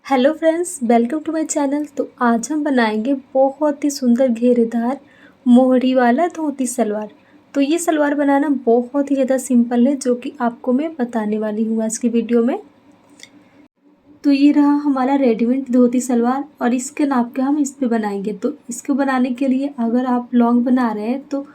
Hello friends, welcome to my channel. तो आज हम बनाएंगे बहुत ही सुंदर घेरेदार मोहरी वाला धोती सलवार। तो ये सलवार बनाना बहुत ही ज़्यादा सिंपल है, जो कि आपको मैं बताने वाली हूँ आज की वीडियो में। तो ये रहा हमारा रेडीमेड धोती सलवार और इसके नाप के हम इस पे बनाएंगे। तो इसको बनाने के लिए अगर आप लॉन्ग बना रहे हैं तो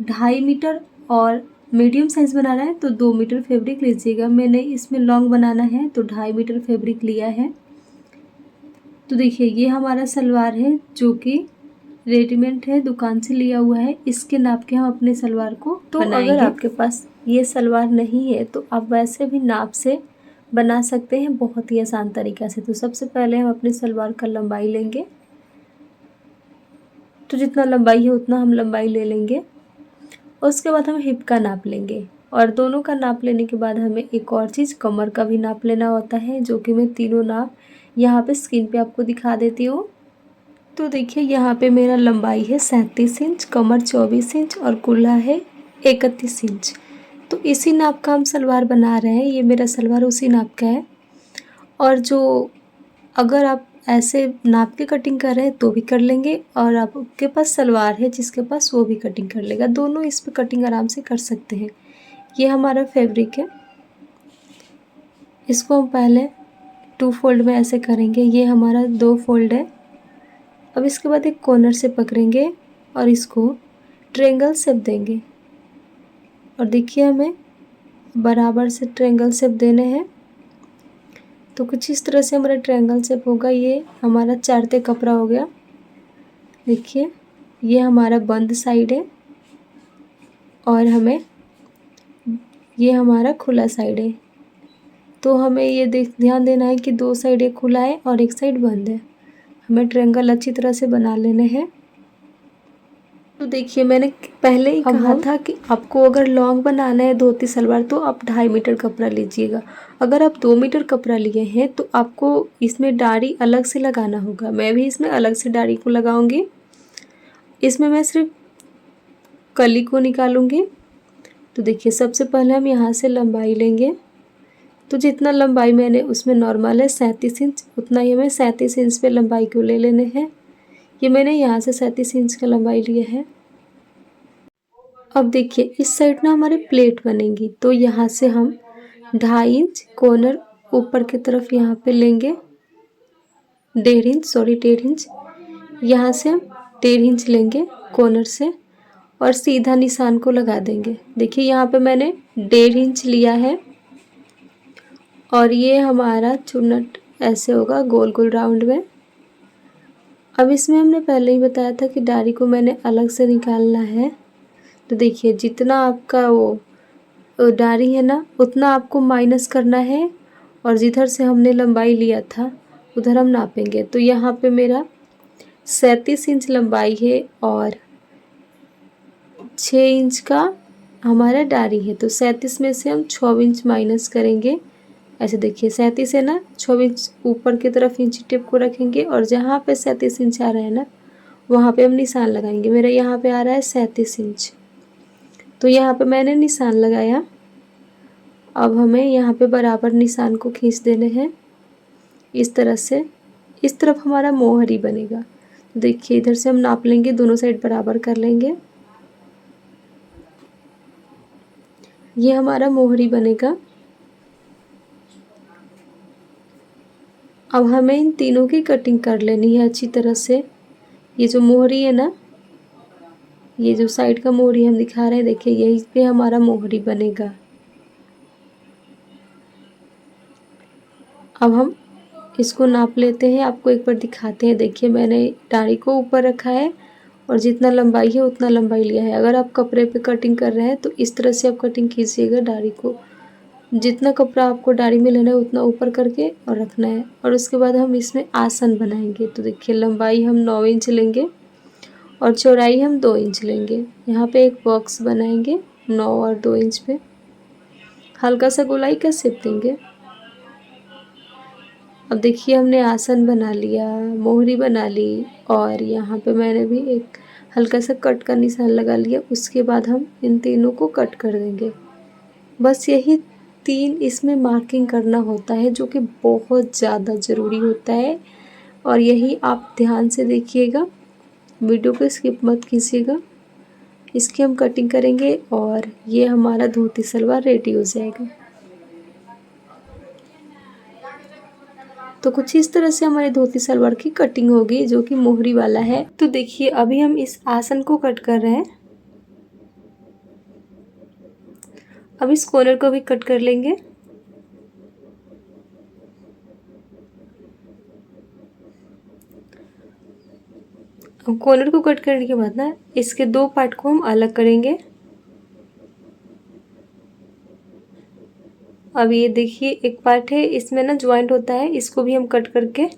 2.5 मीटर और मीडियम साइज़ बना रहे हैं तो 2 मीटर फैब्रिक लीजिएगा। मैंने इसमें लॉन्ग बनाना है तो 2.5 मीटर फैब्रिक लिया है। तो देखिए ये हमारा सलवार है जो कि रेडीमेड है, दुकान से लिया हुआ है। इसके नाप के हम अपने सलवार को बनाएंगे। अगर आपके पास ये सलवार नहीं है तो आप वैसे भी नाप से बना सकते हैं बहुत ही आसान तरीक़ा से। तो सबसे पहले हम अपने सलवार का लंबाई लेंगे। तो जितना लंबाई है उतना हम लंबाई ले लेंगे। उसके बाद हम हिप का नाप लेंगे और दोनों का नाप लेने के बाद हमें एक और चीज़ कमर का भी नाप लेना होता है, जो कि मैं तीनों नाप यहाँ पे स्क्रीन पे आपको दिखा देती हूँ। तो देखिए यहाँ पे मेरा लंबाई है 37 इंच, कमर 24 इंच और कुल्ला है 31 इंच। तो इसी नाप का हम सलवार बना रहे हैं। ये मेरा सलवार उसी नाप का है। और जो अगर आप ऐसे नाप के कटिंग कर रहे हैं तो भी कर लेंगे, और आपके पास सलवार है जिसके पास वो भी कटिंग कर लेगा। दोनों इस पर कटिंग आराम से कर सकते हैं। ये हमारा फैब्रिक है, इसको हम पहले 2 फोल्ड में ऐसे करेंगे। ये हमारा 2 फोल्ड है। अब इसके बाद एक कॉर्नर से पकड़ेंगे और इसको ट्रायंगल शेप देंगे। और देखिए हमें बराबर से ट्रायंगल शेप देने हैं। तो कुछ इस तरह से हमारा ट्रायंगल शेप होगा। ये हमारा चारते कपड़ा हो गया। देखिए ये हमारा बंद साइड है और ये हमारा खुला साइड है। तो हमें ये ध्यान देना है कि 2 साइड एक खुला है और एक साइड बंद है। हमें ट्रायंगल अच्छी तरह से बना लेने हैं। तो देखिए मैंने पहले ही कहा था कि आपको अगर लॉन्ग बनाना है धोती सलवार तो आप 2.5 मीटर कपड़ा लीजिएगा। अगर आप 2 मीटर कपड़ा लिए हैं तो आपको इसमें डारी अलग से लगाना होगा। मैं भी इसमें अलग से डारी को लगाऊंगी। इसमें मैं सिर्फ कली को निकालूंगी। तो देखिए सबसे पहले हम यहाँ से लंबाई लेंगे। तो जितना लंबाई मैंने उसमें नॉर्मल है 37 इंच, उतना ही हमें 37 इंच पे लंबाई को ले लेने हैं। ये मैंने यहाँ से 37 इंच का लंबाई लिया है। अब देखिए इस साइड ना हमारे प्लेट बनेंगी, तो यहाँ से हम 2.5 इंच कॉर्नर ऊपर की तरफ यहाँ पे लेंगे। 1.5 इंच यहाँ से हम 1.5 इंच लेंगे कॉर्नर से और सीधा निशान को लगा देंगे। देखिए यहाँ पे मैंने 1.5 इंच लिया है और ये हमारा चुन्नट ऐसे होगा गोल गोल राउंड में। अब इसमें हमने पहले ही बताया था कि डारी को मैंने अलग से निकालना है। तो देखिए जितना आपका वो डारी है ना उतना आपको माइनस करना है और जिधर से हमने लंबाई लिया था उधर हम नापेंगे। तो यहाँ पे मेरा 37 इंच लंबाई है और 6 इंच का हमारा डारी है। तो 37 में से हम 6 इंच माइनस करेंगे। ऐसे देखिए 37 है ना, 6 इंच ऊपर की तरफ इंची टेप को रखेंगे और जहाँ पे 37 इंच आ रहा है ना वहाँ पे हम निशान लगाएंगे। मेरा यहाँ पे आ रहा है 37 इंच, तो यहाँ पे मैंने निशान लगाया। अब हमें यहाँ पे बराबर निशान को खींच देने हैं इस तरह से। इस तरफ हमारा मोहरी बनेगा। तो देखिए इधर से हम नाप लेंगे, दोनों साइड बराबर कर लेंगे। ये हमारा मोहरी बनेगा। अब हमें इन तीनों की कटिंग कर लेनी है अच्छी तरह से। ये जो मोहरी है ना, ये जो साइड का मोहरी हम दिखा रहे हैं, देखिए यहीं पे हमारा मोहरी बनेगा। अब हम इसको नाप लेते हैं, आपको एक बार दिखाते हैं। देखिए मैंने डारी को ऊपर रखा है और जितना लंबाई है उतना लंबाई लिया है। अगर आप कपड़े पे कटिंग कर रहे हैं तो इस तरह से आप कटिंग कीजिएगा। डारी को जितना कपड़ा आपको डारी में लेना है उतना ऊपर करके और रखना है। और उसके बाद हम इसमें आसन बनाएंगे। तो देखिए लंबाई हम 9 इंच लेंगे और चौड़ाई हम 2 इंच लेंगे। यहाँ पे एक बॉक्स बनाएंगे 9 और 2 इंच पे, हल्का सा गोलाई का शेप देंगे। अब देखिए हमने आसन बना लिया, मोहरी बना ली और यहाँ पे मैंने भी एक हल्का सा कट का निशान लगा लिया। उसके बाद हम इन तीनों को कट कर देंगे। बस यही 3 इसमें मार्किंग करना होता है, जो कि बहुत ज़्यादा ज़रूरी होता है। और यही आप ध्यान से देखिएगा, वीडियो को स्किप मत कीजिएगा। इसकी हम कटिंग करेंगे और ये हमारा धोती सलवार रेडी हो जाएगा। तो कुछ इस तरह से हमारी धोती सलवार की कटिंग होगी, जो कि मोहरी वाला है। तो देखिए अभी हम इस आसन को कट कर रहे हैं। अब इस कॉर्नर को भी कट कर लेंगे। अब कॉर्नर को कट करने के बाद ना इसके 2 पार्ट को हम अलग करेंगे। अब ये देखिए एक पार्ट है, इसमें ना ज्वाइंट होता है, इसको भी हम कट करके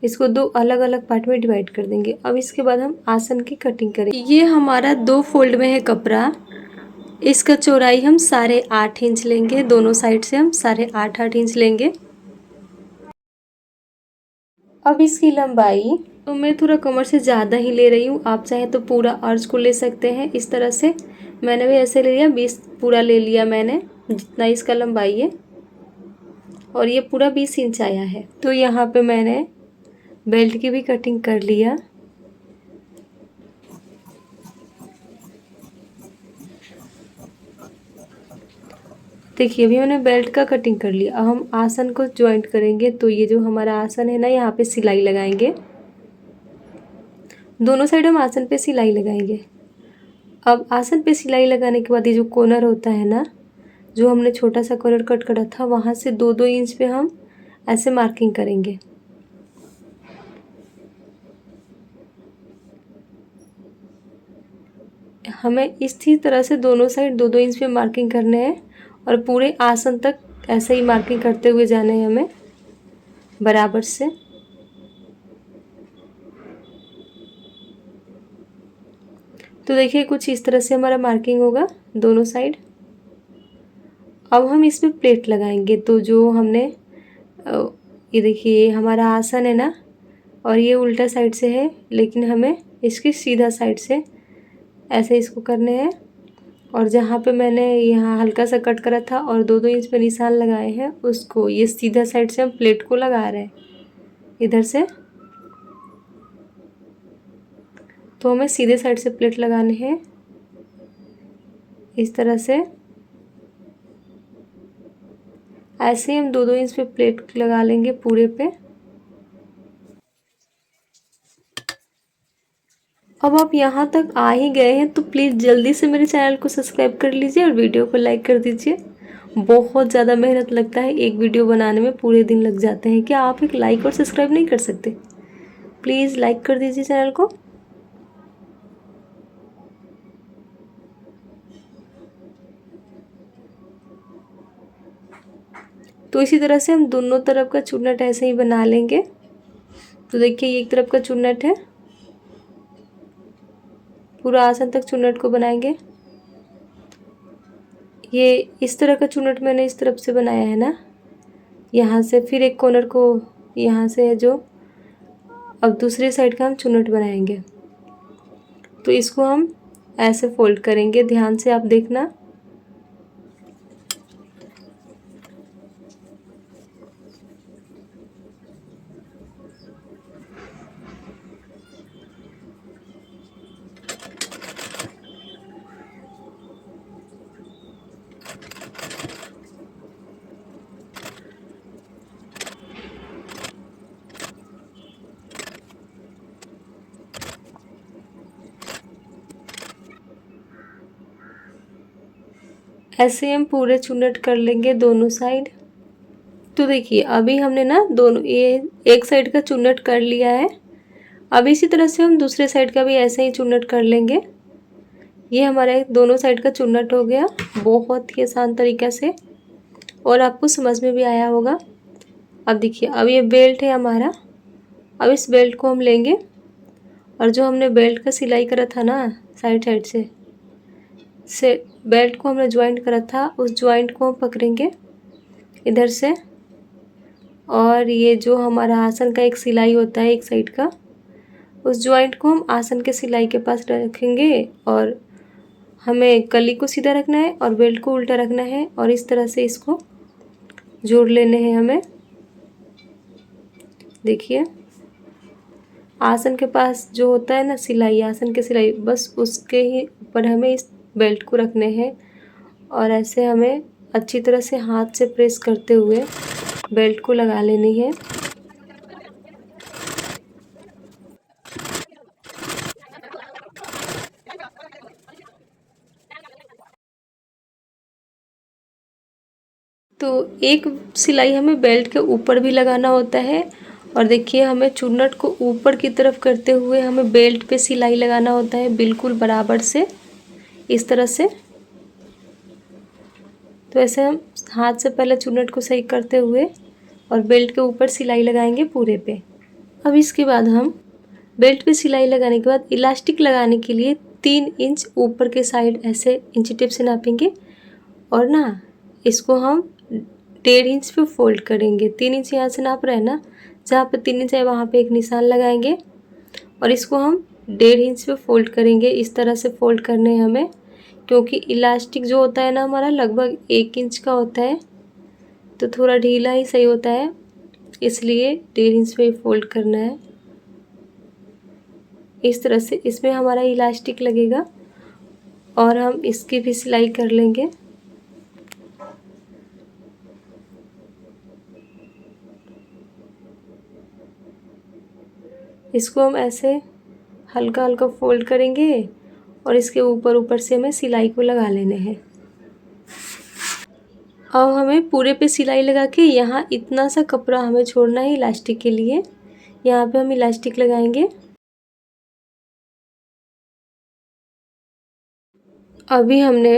इसको 2 अलग अलग पार्ट में डिवाइड कर देंगे। अब इसके बाद हम आसन की कटिंग करेंगे। ये हमारा 2 फोल्ड में है कपड़ा। इसका चौड़ाई हम 8.5 इंच लेंगे, दोनों साइड से हम 8.5 इंच लेंगे। अब इसकी लंबाई तो मैं थोड़ा कमर से ज़्यादा ही ले रही हूँ, आप चाहे तो पूरा अर्ज को ले सकते हैं इस तरह से। मैंने भी ऐसे ले लिया, 20 पूरा ले लिया मैंने, जितना इसका लंबाई है, और ये पूरा 20 इंच आया है। तो यहाँ पे मैंने बेल्ट की भी कटिंग कर लिया। देखिए अभी मैंने बेल्ट का कटिंग कर लिया। अब हम आसन को ज्वाइंट करेंगे। तो ये जो हमारा आसन है ना, यहाँ पे सिलाई लगाएंगे, दोनों साइड हम आसन पे सिलाई लगाएंगे। अब आसन पे सिलाई लगाने के बाद ये जो कॉर्नर होता है ना, जो हमने छोटा सा कॉर्नर कट करा था, वहाँ से 2-2 इंच पे हम ऐसे मार्किंग करेंगे। हमें इसी तरह से दोनों साइड 2-2 इंच पे मार्किंग करने हैं और पूरे आसन तक ऐसे ही मार्किंग करते हुए जाना है हमें बराबर से। तो देखिए कुछ इस तरह से हमारा मार्किंग होगा दोनों साइड। अब हम इसमें प्लेट लगाएंगे। तो जो हमने ये देखिए हमारा आसन है ना, और ये उल्टा साइड से है, लेकिन हमें इसकी सीधा साइड से ऐसे इसको करने हैं। और जहाँ पे मैंने यहाँ हल्का सा कट करा था और 2-2 इंच पे निशान लगाए हैं, उसको ये सीधा साइड से हम प्लेट को लगा रहे हैं इधर से। तो हमें सीधे साइड से प्लेट लगाने हैं इस तरह से। ऐसे ही हम 2-2 इंच पे प्लेट लगा लेंगे पूरे पे। अब आप यहाँ तक आ ही गए हैं तो प्लीज़ जल्दी से मेरे चैनल को सब्सक्राइब कर लीजिए और वीडियो को लाइक कर दीजिए। बहुत ज़्यादा मेहनत लगता है, एक वीडियो बनाने में पूरे दिन लग जाते हैं। क्या आप एक लाइक और सब्सक्राइब नहीं कर सकते? प्लीज़ लाइक कर दीजिए चैनल को। तो इसी तरह से हम दोनों तरफ का चुन्नट ऐसे ही बना लेंगे। तो देखिए ये एक तरफ का चुन्नट है, पूरा आसन तक चुन्नट को बनाएंगे। ये इस तरह का चुन्नट मैंने इस तरफ से बनाया है ना, यहाँ से फिर एक कॉर्नर को यहाँ से है जो, अब दूसरी साइड का हम चुन्नट बनाएंगे। तो इसको हम ऐसे फोल्ड करेंगे, ध्यान से आप देखना। ऐसे हम पूरे चुन्नट कर लेंगे दोनों साइड। तो देखिए अभी हमने ना दोनों ये एक साइड का चुन्नट कर लिया है। अब इसी तरह से हम दूसरे साइड का भी ऐसे ही चुन्नट कर लेंगे। ये हमारा दोनों साइड का चुन्नट हो गया बहुत ही आसान तरीक़े से, और आपको समझ में भी आया होगा। अब देखिए अब ये बेल्ट है हमारा। अब इस बेल्ट को हम लेंगे और जो हमने बेल्ट का सिलाई करा था ना साइड साइड से बेल्ट को हमने ज्वाइंट करा था, उस ज्वाइंट को हम पकड़ेंगे इधर से। और ये जो हमारा आसन का एक सिलाई होता है एक साइड का, उस ज्वाइंट को हम आसन के सिलाई के पास रखेंगे और हमें कली को सीधा रखना है और बेल्ट को उल्टा रखना है और इस तरह से इसको जोड़ लेने हैं हमें। देखिए आसन के पास जो होता है ना सिलाई, आसन की सिलाई, बस उसके ही ऊपर हमें इस बेल्ट को रखने हैं और ऐसे हमें अच्छी तरह से हाथ से प्रेस करते हुए बेल्ट को लगा लेनी है। तो एक सिलाई हमें बेल्ट के ऊपर भी लगाना होता है और देखिए हमें चुन्नट को ऊपर की तरफ करते हुए हमें बेल्ट पे सिलाई लगाना होता है बिल्कुल बराबर से, इस तरह से। तो ऐसे हम हाथ से पहले चुन्नट को सही करते हुए और बेल्ट के ऊपर सिलाई लगाएंगे पूरे पे। अब इसके बाद हम बेल्ट पे सिलाई लगाने के बाद इलास्टिक लगाने के लिए 3 इंच ऊपर के साइड ऐसे इंची टेप से नापेंगे और ना इसको हम 1.5 इंच पे फोल्ड करेंगे। 3 इंच यहाँ से नाप रहे हैं ना, जहाँ पे 3 इंच है वहाँ पे एक निशान लगाएंगे और इसको हम 1.5 इंच पे फोल्ड करेंगे। इस तरह से फोल्ड करने हैं हमें, क्योंकि इलास्टिक जो होता है ना हमारा लगभग 1 इंच का होता है, तो थोड़ा ढीला ही सही होता है, इसलिए 1.5 इंच पे फोल्ड करना है। इस तरह से इसमें हमारा इलास्टिक लगेगा और हम इसकी भी सिलाई कर लेंगे। इसको हम ऐसे हल्का हल्का फोल्ड करेंगे और इसके ऊपर ऊपर से हमें सिलाई को लगा लेने हैं। अब हमें पूरे पे सिलाई लगा के यहाँ इतना सा कपड़ा हमें छोड़ना है इलास्टिक के लिए, यहाँ पे हम इलास्टिक लगाएंगे। अभी हमने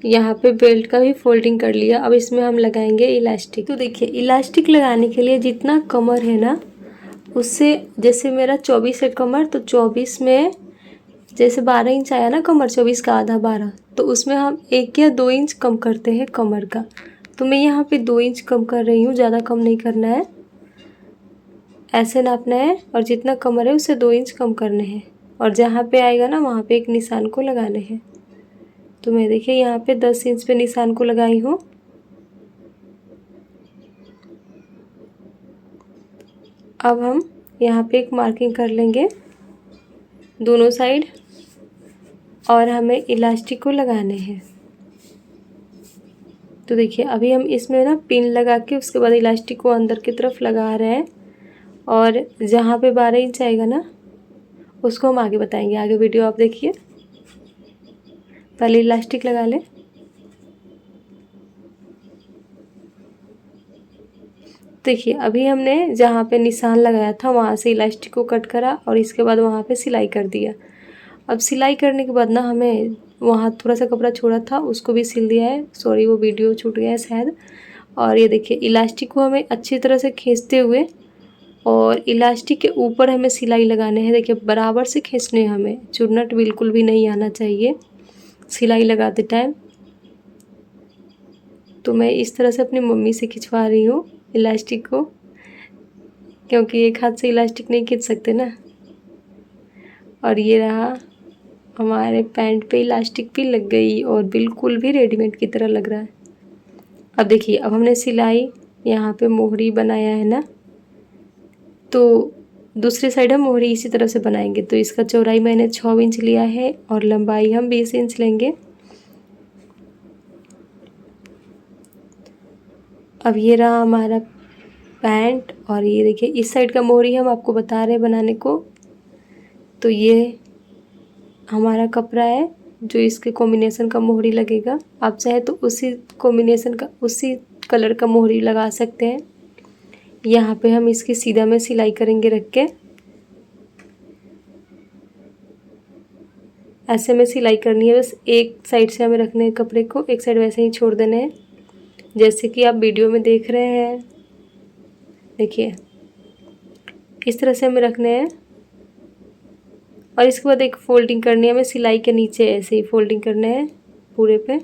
यहाँ पे बेल्ट का भी फोल्डिंग कर लिया, अब इसमें हम लगाएंगे इलास्टिक। तो देखिए इलास्टिक लगाने के लिए जितना कमर है ना उससे, जैसे मेरा 24 है कमर, तो 24 में जैसे 12 इंच आया ना कमर, 24 का आधा 12, तो उसमें हम 1 या 2 इंच कम करते हैं कमर का। तो मैं यहाँ पे 2 इंच कम कर रही हूँ, ज़्यादा कम नहीं करना है, ऐसे नापना है और जितना कमर है उससे 2 इंच कम करने हैं और जहाँ पे आएगा ना वहाँ पे एक निशान को लगाने हैं। तो मैं देखिए यहाँ पे 10 इंच पे निशान को लगाई हूँ। अब हम यहाँ पे एक मार्किंग कर लेंगे दोनों साइड और हमें इलास्टिक को लगाने हैं। तो देखिए अभी हम इसमें ना पिन लगा के उसके बाद इलास्टिक को अंदर की तरफ लगा रहे हैं और जहाँ पे 12 इंच आएगा ना उसको हम आगे बताएंगे, आगे वीडियो आप देखिए। पहले इलास्टिक लगा लें। देखिए अभी हमने जहाँ पे निशान लगाया था वहाँ से इलास्टिक को कट करा और इसके बाद वहाँ पे सिलाई कर दिया। अब सिलाई करने के बाद ना हमें वहाँ थोड़ा सा कपड़ा छोड़ा था उसको भी सिल दिया है, सॉरी वो वीडियो छूट गया है शायद। और ये देखिए इलास्टिक को हमें अच्छी तरह से खींचते हुए और इलास्टिक के ऊपर हमें सिलाई लगाने हैं। देखिए बराबर से खींचने हैं हमें, चुन्नट बिल्कुल भी नहीं आना चाहिए सिलाई लगाते टाइम। तो मैं इस तरह से अपनी मम्मी से खिंचवा रही हूँ इलास्टिक को, क्योंकि एक हाथ से इलास्टिक नहीं खींच सकते ना। और ये रहा हमारे पैंट पे इलास्टिक भी लग गई और बिल्कुल भी रेडीमेड की तरह लग रहा है। अब देखिए अब हमने सिलाई यहाँ पे मोहरी बनाया है ना, तो दूसरी साइड हम मोहरी इसी तरह से बनाएंगे। तो इसका चौड़ाई मैंने 6 इंच लिया है और लंबाई हम 20 इंच लेंगे। अब ये रहा हमारा पैंट और ये देखिए इस साइड का मोहरी हम आपको बता रहे हैं बनाने को। तो ये हमारा कपड़ा है जो इसके कॉम्बिनेशन का मोहरी लगेगा, आप चाहे तो उसी कॉम्बिनेशन का उसी कलर का मोहरी लगा सकते हैं। यहाँ पे हम इसकी सीधा में सिलाई करेंगे रख के, ऐसे में सिलाई करनी है। बस एक साइड से हमें रखने हैं कपड़े को, एक साइड वैसे ही छोड़ देने हैं जैसे कि आप वीडियो में देख रहे हैं। देखिए इस तरह से हमें रखने हैं और इसके बाद एक फोल्डिंग करनी है हमें सिलाई के नीचे, ऐसे ही फोल्डिंग करना है पूरे पे,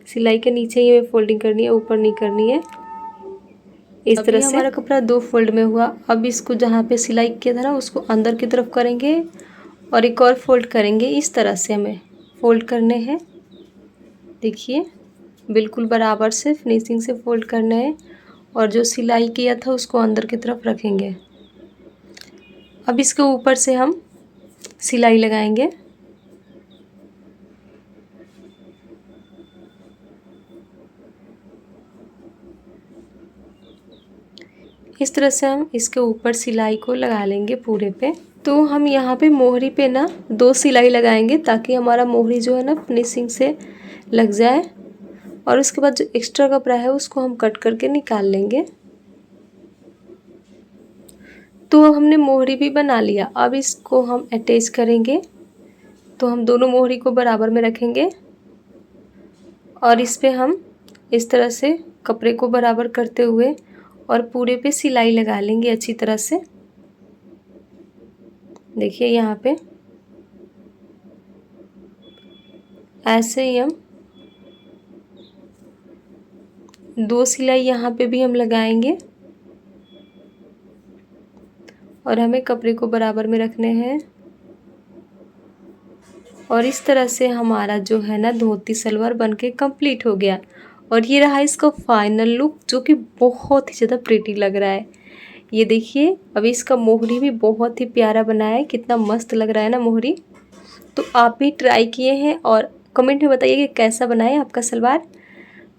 सिलाई के नीचे ही हमें फोल्डिंग करनी है, ऊपर नहीं करनी है। इस तरह से हमारा कपड़ा 2 फोल्ड में हुआ। अब इसको जहाँ पे सिलाई किया था ना उसको अंदर की तरफ करेंगे और एक और फोल्ड करेंगे। इस तरह से हमें फोल्ड करने हैं, देखिए बिल्कुल बराबर से फिनिशिंग से फोल्ड करना है और जो सिलाई किया था उसको अंदर की तरफ रखेंगे। अब इसके ऊपर से हम सिलाई लगाएंगे। इस तरह से हम इसके ऊपर सिलाई को लगा लेंगे पूरे पे। तो हम यहाँ पे मोहरी पे ना 2 सिलाई लगाएंगे ताकि हमारा मोहरी जो है ना फिनिशिंग से लग जाए। और उसके बाद जो एक्स्ट्रा कपड़ा है उसको हम कट करके निकाल लेंगे। तो हमने मोहरी भी बना लिया। अब इसको हम अटैच करेंगे। तो हम दोनों मोहरी को बराबर में रखेंगे और इस पे हम इस तरह से कपड़े को बराबर करते हुए और पूरे पे सिलाई लगा लेंगे अच्छी तरह से। देखिए यहाँ पे ऐसे ही हम 2 सिलाई यहाँ पे भी हम लगाएंगे और हमें कपड़े को बराबर में रखने हैं। और इस तरह से हमारा जो है ना धोती सलवार बनके कंप्लीट हो गया। और ये रहा इसका फाइनल लुक जो कि बहुत ही ज़्यादा प्रीटी लग रहा है। ये देखिए अभी इसका मोहरी भी बहुत ही प्यारा बना है, कितना मस्त लग रहा है ना मोहरी। तो आप भी ट्राई किए हैं और कमेंट में बताइए कि कैसा बना है आपका सलवार।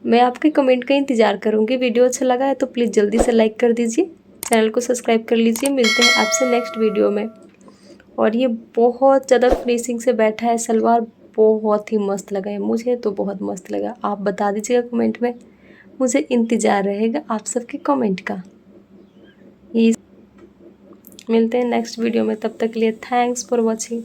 मैं आपके कमेंट का इंतज़ार करूँगी। वीडियो अच्छा लगा है तो प्लीज़ जल्दी से लाइक कर दीजिए, चैनल को सब्सक्राइब कर लीजिए। मिलते हैं आपसे नेक्स्ट वीडियो में। और ये बहुत ज़्यादा फिनिशिंग से बैठा है सलवार, बहुत ही मस्त लगा है, मुझे तो बहुत मस्त लगा। आप बता दीजिएगा कमेंट में, मुझे इंतज़ार रहेगा आप सबके कमेंट का। ये मिलते हैं नेक्स्ट वीडियो में, तब तक के लिए थैंक्स फॉर वॉचिंग।